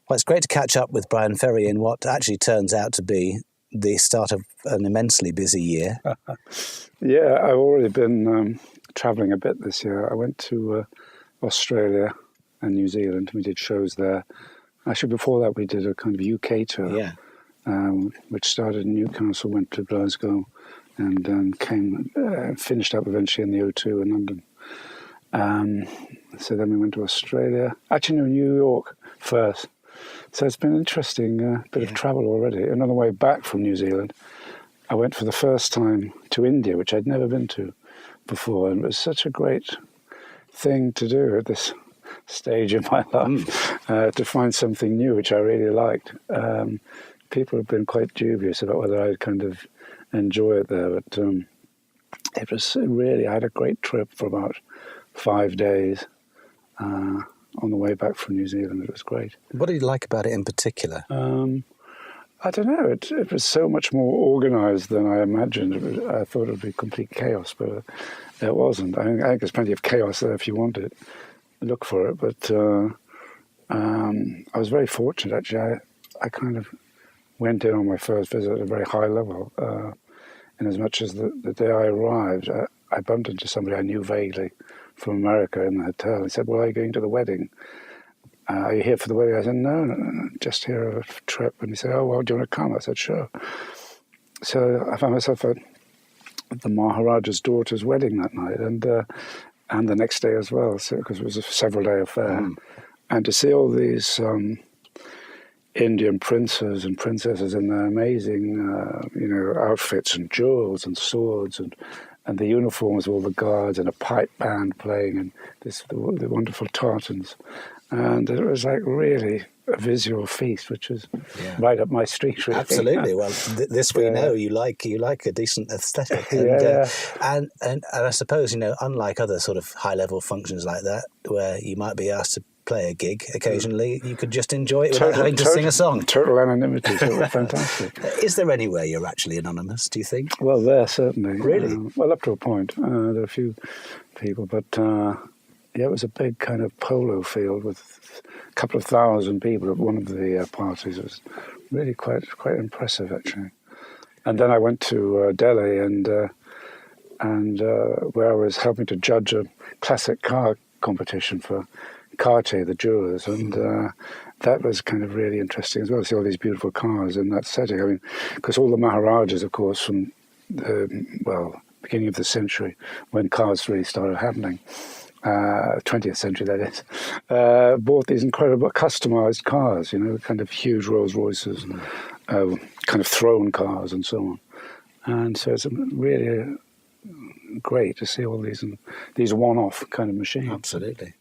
Well, it's great to catch up with Brian Ferry in what actually turns out to be the start of an immensely busy year. Yeah, I've already been travelling a bit this year. I went to Australia and New Zealand. We did shows there. Actually, before that, we did a kind of UK tour, which started in Newcastle, went to Glasgow, and finished up eventually in the O2 in London. So then we went to Australia. Actually, no, New York first. So it's been an interesting bit of travel already. And on the way back from New Zealand, I went for the first time to India, which I'd never been to before. And it was such a great thing to do at this stage in my life, to find something new, which I really liked. People have been quite dubious about whether I'd kind of enjoy it there. But it was really, I had a great trip for about 5 days. On the way back from New Zealand. It was great. What did you like about it in particular? I don't know. It was so much more organised than I imagined. I thought it would be complete chaos, but it wasn't. I think there's plenty of chaos there if you want it. Look for it. But I was very fortunate, actually. I kind of went in on my first visit at a very high level. In as much as the day I arrived, I bumped into somebody I knew vaguely from America in the hotel. He said, well, are you going to the wedding? Are you here for the wedding? I said, no, just here on a trip. And he said, oh, well, do you want to come? I said, sure. So I found myself at the Maharaja's daughter's wedding that night and the next day as well, because it was a several-day affair. And to see all these Indian princes and princesses in their amazing outfits and jewels and swords and the uniforms of all the guards and a pipe band playing and the wonderful tartans. And it was like really a visual feast, which was right up my street, really. Absolutely. Well, this we know you like a decent aesthetic. And, and I suppose, unlike other sort of high-level functions like that, where you might be asked to play a gig occasionally, you could just enjoy it without having to sing a song. Total anonymity, so it was fantastic. Is there anywhere you're actually anonymous, do you think? Well, there, certainly. Really? Well, up to a point. There are a few people, but it was a big kind of polo field with a couple of thousand people at one of the parties. It was really quite impressive, actually. And then I went to Delhi and where I was helping to judge a classic car competition for Cartier, the jewelers, and that was kind of really interesting as well, to see all these beautiful cars in that setting. I mean, because all the Maharajas, of course, from the beginning of the century, when cars really started happening, 20th century that is, bought these incredible customized cars, kind of huge Rolls Royces, kind of throne cars and so on. And so it's really great to see all these one-off kind of machines. Absolutely.